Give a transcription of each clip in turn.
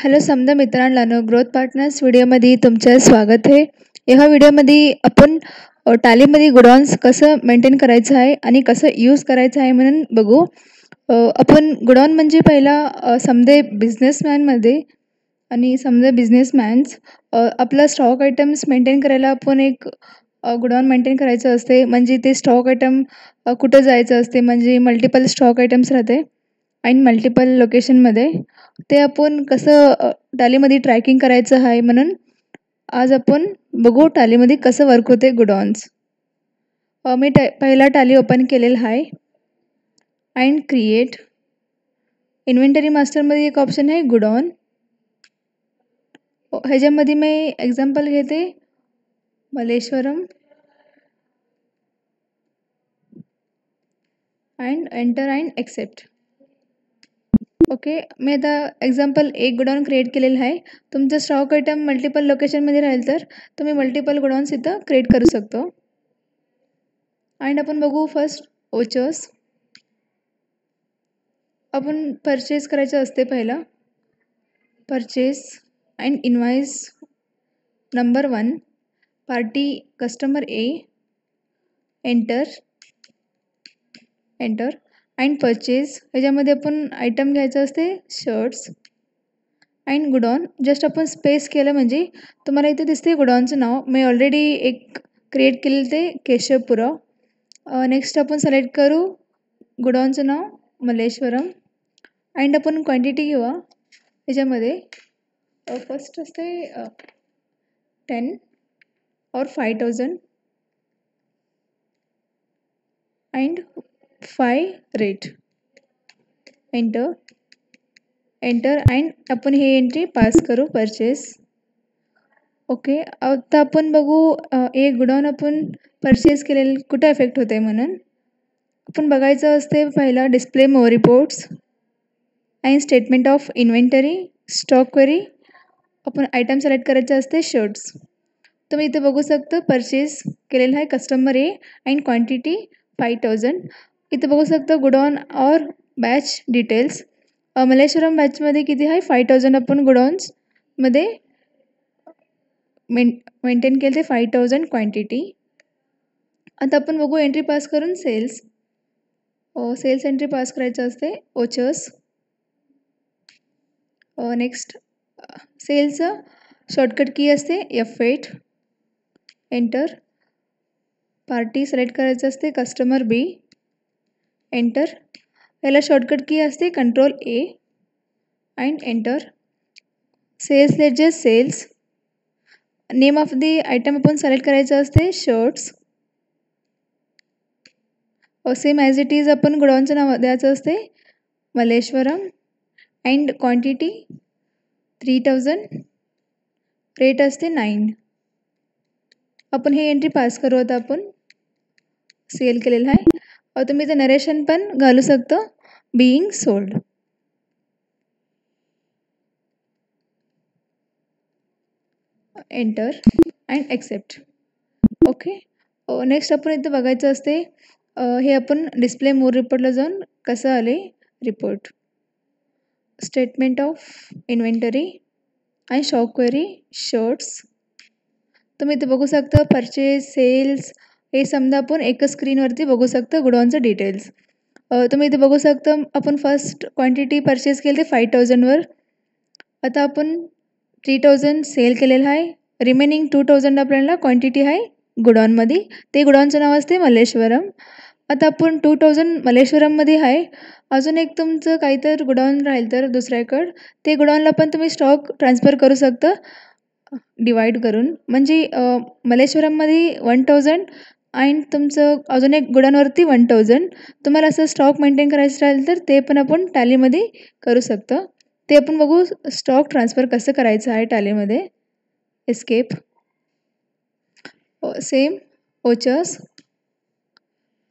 Hello समजा मित्रांनो, growth partners व्हिडिओमध्ये तुमचं स्वागत आहे. ह्या व्हिडिओमध्ये आपण टालीमध्ये गुडॉन्स कसं मेंटेन करायचं आहे आणि कसं यूज करायचं आहे म्हणून बघू. आपण गुडॉन म्हणजे पहिला समजे बिझनेसमॅनमध्ये आणि समजा बिझनेसमॅन्स आपला स्टॉक आयटम्स मेंटेन करायला आपण एक गुडॉन मेंटेन करायचं असते. म्हणजे ते स्टॉक आयटम कुठं जायचं असते, म्हणजे मल्टिपल स्टॉक आयटम्स राहते आणि मल्टिपल लोकेशनमध्ये ते आपण कसं टालीमध्ये ट्रॅकिंग करायचं आहे म्हणून आज आपण बघू टालीमध्ये कसं वर्क होते गुडॉन्स. मी पहिला टाली ओपन केलेला आहे अँड क्रिएट इन्व्हेंटरी मास्टरमध्ये एक ऑप्शन आहे गुडॉन. ह्याच्यामध्ये मी एक्झाम्पल घेते Malleswaram and enter and accept. Okay, मी आता एक्झाम्पल एक गोडाऊन क्रिएट केलेलं आहे. तुमचं स्टॉक आयटम मल्टिपल लोकेशनमध्ये राहील तर तुम्ही मल्टिपल गोडाऊन्स इथं क्रिएट करू शकतो. अँड आपण बघू फर्स्ट ओचर्स. आपण परचेस करायचं असते पहिला. Purchase and invoice number 1 party customer A enter and purchase. ह्याच्यामध्ये आपण आयटम घ्यायचं असते शर्ट्स अँड गुडॉन. जस्ट आपण स्पेस केलं म्हणजे तुम्हाला इथे दिसते गुडॉनचं नाव. मी ऑलरेडी एक क्रिएट केलेलं ते केशवपुरा. नेक्स्ट आपण सिलेक्ट करू गुडॉनचं नाव मलेश्वरम अँड आपण क्वांटिटी घेऊ. ह्याच्यामध्ये फर्स्ट असते 10 और 5000 अँड 5 रेट. एंटर अँड आपण हे एंट्री पास करू परचेस. ओके, आता आपण बघू एक गुडॉन आपण परचेस केलेलं कुठं इफेक्ट होते म्हणून. आपण बघायचं असते पहिला display more reports and statement of inventory stock query. आपण आयटम सिलेक्ट करायचं असते शर्ट्स. तुम्ही इथे बघू शकता परचेस केलेलं आहे कस्टमर ए अँड क्वांटिटी 5000. इथे बघू शकता गुडॉन और बॅच डिटेल्स. मलेश्वरम बॅचमध्ये किती आहे 5000 आपण गुडॉन्समध्ये मेंटेन केलं ते 5000 क्वांटिटी. आता आपण बघू एंट्री पास करून सेल्स. सेल्स एंट्री पास करायचं असते ओचर्स. नेक्स्ट सेल्सचं शॉर्टकट की असते F8. एंटर. पार्टी सिलेक्ट करायचं असते कस्टमर बी. एंटर. याला शॉर्टकट की असते control A and enter. Sales ledger sales. Name of the item आपण सिलेक्ट करायचं असते shirts. Same as it is आपण गुडॉनचं नाव द्यायचं असते मलेश्वरम अँड क्वांटिटी 3000. रेट असते 9. आपण हे एंट्री पास करू. आता आपण सेल केलेलं आहे. तुम्ही इथे नरेशन पण घालू शकता being sold. Enter and accept. Okay, next आपण इथं बघायचं असते हे आपण डिस्प्ले मोर रिपोर्टला जाऊन कसं आले रिपोर्ट. स्टेटमेंट ऑफ इन्व्हेंटरी आणि स्टॉक क्वेरी शर्ट्स. तुम्ही इथे बघू शकता परचेस सेल्स हे समजा आपण एकच स्क्रीनवरती बघू शकता गुडॉनचं डिटेल्स. तुम्ही इथे बघू शकता आपण फर्स्ट क्वांटिटी परचेस केली ते 5000वर. आता आपण 3000 सेल केलेलं आहे. रिमेनिंग 2000 आपल्याला क्वांटिटी आहे गुडॉनमध्ये. ते गुडॉनचं नाव असते मलेश्वरम. आता आपण 2000 मलेश्वरममध्ये आहे. अजून एक तुमचं काहीतरी गुडॉन राहील तर दुसऱ्याकडं ते गुडॉनला पण तुम्ही स्टॉक ट्रान्सफर करू शकता डिवाईड करून. म्हणजे मलेश्वरममध्ये 1000 अँड तुमचं अजून एक गुडॉनवरती 1000. तुम्हाला असं स्टॉक मेंटेन करायचं राहील तर ते पण आपण टॅलीमध्ये करू शकतो. ते आपण बघू स्टॉक ट्रान्सफर कसं करायचं आहे टॅलीमध्ये. एस्केप. सेम ओचर्स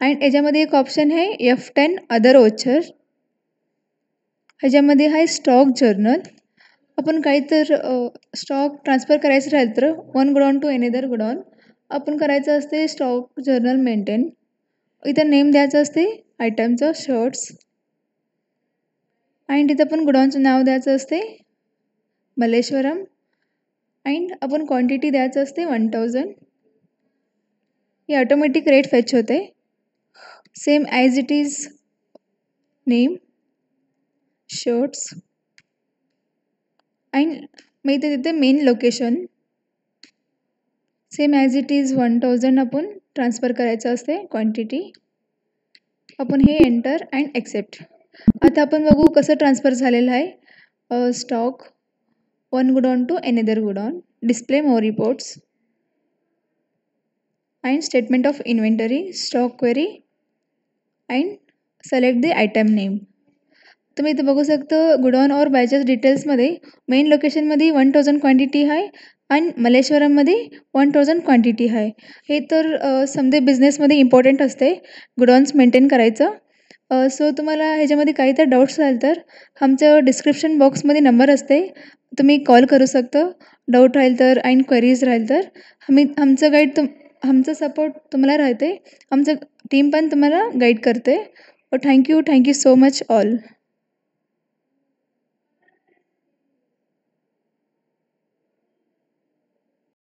अँड याच्यामध्ये एक ऑप्शन आहे F10 अदर ओचर. ह्याच्यामध्ये आहे स्टॉक जर्नल. आपण काहीतर स्टॉक ट्रान्सफर करायचं राहील तर वन गुडॉन टू अनदर गुडॉन आपण करायचं असते स्टॉक जर्नल मेंटेन. इथं नेम द्यायचं असते आयटमचं शर्ट्स अँड इथं पण गुडॉनचं नाव द्यायचं असते मलेश्वरम अँड आपण क्वांटिटी द्यायचं असते 1000. हे ऑटोमॅटिक रेट फेच होते. Same as it is name, shirts and मग इथे तिथे main location same as it is 1000 आपण ट्रान्सफर करायचं असते क्वांटिटी. आपण हे एंटर अँड एक्सेप्ट. आता आपण बघू कसं ट्रान्सफर झालेलं आहे. Stock one godown to another godown, display more reports and statement of inventory, stock query and select the item name. तुम्ही इथे बघू शकता गुडॉन और बॅचेस डिटेल्समध्ये मेन लोकेशनमध्ये 1000 क्वांटिटी आहे आणि मलेश्वरममध्ये 1000 क्वांटिटी आहे. हे तर समजे बिझनेसमध्ये इम्पॉर्टंट असते गुडॉन्स मेंटेन करायचं. सो तुम्हाला ह्याच्यामध्ये काही तर डाऊट्स राहील तर आमचं डिस्क्रिप्शन बॉक्समध्ये नंबर असते, तुम्ही कॉल करू शकता. डाऊट राहील तर आणि क्वेरीज राहील तर आमचं गाईड आमचं सपोर्ट तुम्हाला राहते. आमचं टीम पण तुम्हाला गाईड करते. Thank you so much all.